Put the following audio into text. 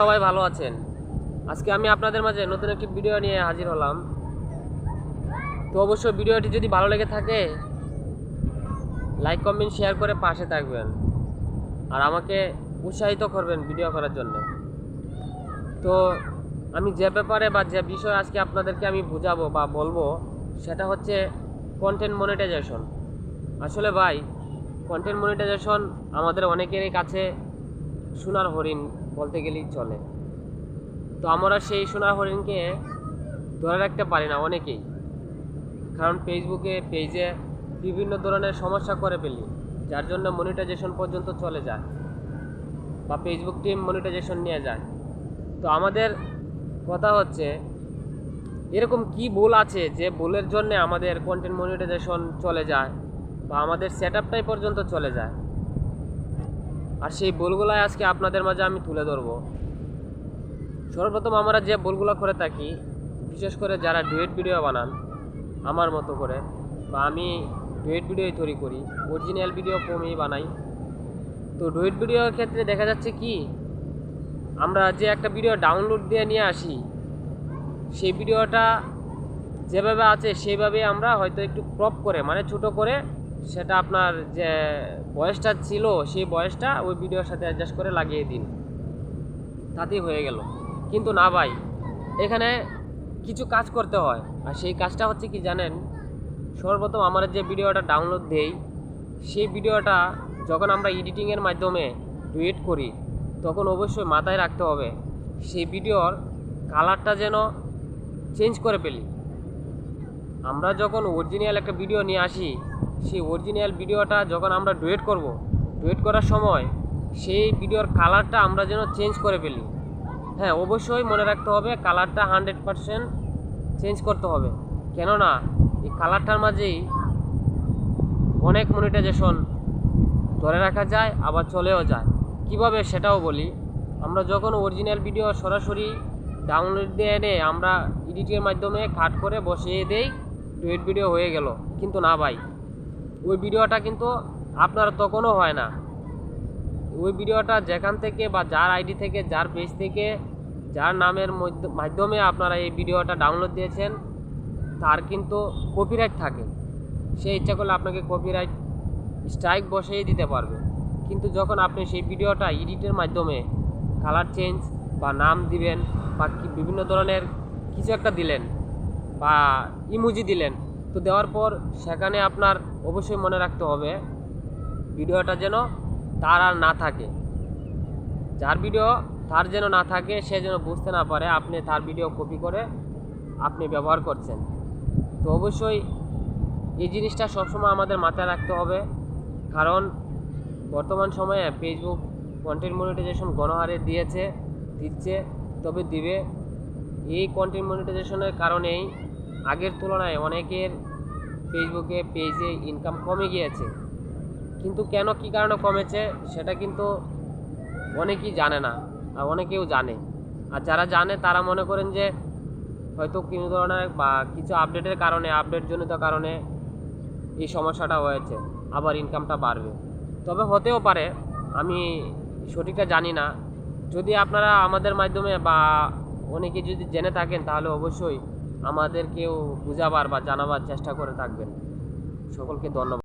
সবাই ভালো আছেন। আজকে আমি আপনাদের মাঝে নতুন একটি ভিডিও নিয়ে হাজির হলাম। তো অবশ্যই ভিডিওটি যদি ভালো লেগে থাকে লাইক কমেন্ট শেয়ার করে পাশে থাকবেন আর আমাকে উৎসাহিত করবেন ভিডিও করার জন্য। তো আমি যে ব্যাপারে বা যে বিষয় আজকে আপনাদেরকে আমি বুঝাবো বা বলবো সেটা হচ্ছে কন্টেন্ট মনিটাইজেশন। আসলে ভাই, কন্টেন্ট মনিটাইজেশন আমাদের অনেকেরই কাছে সোনার হরিণ বলতে গেলেই চলে। তো আমরা সেই সোনার হরিণকে ধরে রাখতে পারি না অনেকেই, কারণ ফেসবুকে পেজে বিভিন্ন ধরনের সমস্যা করে ফেলি, যার জন্য মনিটাইজেশন পর্যন্ত চলে যায় বা ফেসবুক টিম মনিটাইজেশন নিয়ে যায়। তো আমাদের কথা হচ্ছে এরকম কি ভুল আছে যে ভুলের জন্য আমাদের কন্টেন্ট মনিটাইজেশন চলে যায় বা আমাদের সেটআপটাই পর্যন্ত চলে যায়। আর সেই ভুলগুলাই আজকে আপনাদের মাঝে আমি তুলে ধরবো। সর্বপ্রথম আমরা যে ভুলগুলো করে থাকি, বিশেষ করে যারা ডুয়েট ভিডিও বানান আমার মতো করে, বা আমি ডুয়েট ভিডিওই তৈরি করি, অরিজিনাল ভিডিও কমই বানাই। তো ডুয়েট ভিডিওর ক্ষেত্রে দেখা যাচ্ছে কি, আমরা যে একটা ভিডিও ডাউনলোড দিয়ে নিয়ে আসি, সেই ভিডিওটা যেভাবে আছে সেইভাবে আমরা হয়তো একটু ক্রপ করে মানে ছোটো করে সেটা আপনার যে বয়সটা ছিল সেই বয়সটা ওই ভিডিওর সাথে অ্যাডজাস্ট করে লাগিয়ে দিন, তাতেই হয়ে গেল। কিন্তু না ভাই, এখানে কিছু কাজ করতে হয়। আর সেই কাজটা হচ্ছে কি জানেন, সর্বপ্রথম আমরা যে ভিডিওটা ডাউনলোড দেই সেই ভিডিওটা যখন আমরা এডিটিংয়ের মাধ্যমে ডুয়েট করি তখন অবশ্যই মাথায় রাখতে হবে সেই ভিডিওর কালারটা যেন চেঞ্জ করে ফেলি। আমরা যখন অরিজিনাল একটা ভিডিও নিয়ে আসি, সেই অরিজিনাল ভিডিওটা যখন আমরা ডুয়েট করব, ডুয়েট করার সময় সেই ভিডিওর কালারটা আমরা যেন চেঞ্জ করে ফেলি। হ্যাঁ, অবশ্যই মনে রাখতে হবে কালারটা 100% চেঞ্জ করতে হবে, কেননা এই কালারটার মাঝেই অনেক মনিটাইজেশন ধরে রাখা যায়, আবার চলেও যায়। কিভাবে সেটাও বলি। আমরা যখন অরিজিনাল ভিডিও সরাসরি ডাউনলোড দিয়ে এনে আমরা এডিটের মাধ্যমে কাট করে বসিয়ে দেই, ডুয়েট ভিডিও হয়ে গেল। কিন্তু না ভাই, ওই ভিডিওটা কিন্তু আপনার তখনও হয় না। ওই ভিডিওটা যেখান থেকে বা যার আইডি থেকে, যার পেজ থেকে, যার নামের মাধ্যমে আপনারা এই ভিডিওটা ডাউনলোড দিয়েছেন তার কিন্তু কপিরাইট থাকে। সে ইচ্ছা করলে আপনাকে কপিরাইট স্ট্রাইক বসিয়ে দিতে পারবে। কিন্তু যখন আপনি সেই ভিডিওটা এডিটের মাধ্যমে কালার চেঞ্জ বা নাম দিবেন বা বিভিন্ন ধরনের কিছু একটা দিলেন বা ইমোজি দিলেন, তো দেওয়ার পর সেখানে আপনার অবশ্যই মনে রাখতে হবে ভিডিওটা যেন তার আর না থাকে, যার ভিডিও তার যেন না থাকে, সে যেন বুঝতে না পারে আপনি তার ভিডিও কপি করে আপনি ব্যবহার করছেন। তো অবশ্যই এই জিনিসটা সবসময় আমাদের মাথায় রাখতে হবে, কারণ বর্তমান সময়ে ফেসবুক কন্টেন্ট মনিটাইজেশন গণহারে দিচ্ছে, তবে দিবে। এই কন্টেন্ট মনিটাইজেশনের কারণেই আগের তুলনায় অনেকের ফেসবুকে পেজে ইনকাম কমে গিয়েছে। কিন্তু কেন, কী কারণে কমেছে সেটা কিন্তু অনেকেই জানে না, আর অনেকেও জানে। আর যারা জানে তারা মনে করেন যে হয়তো কোনো ধরনের বা কিছু আপডেটের কারণে, আপডেটজনিত কারণে এই সমস্যাটা হয়েছে, আবার ইনকামটা বাড়বে। তবে হতেও পারে, আমি সঠিকটা জানি না। যদি আপনারা আমাদের মাধ্যমে বা অনেকে যদি জেনে থাকেন তাহলে অবশ্যই আমাদেরকেও বুঝাবার বা জানাবার চেষ্টা করে থাকবেন। সকলকে ধন্যবাদ।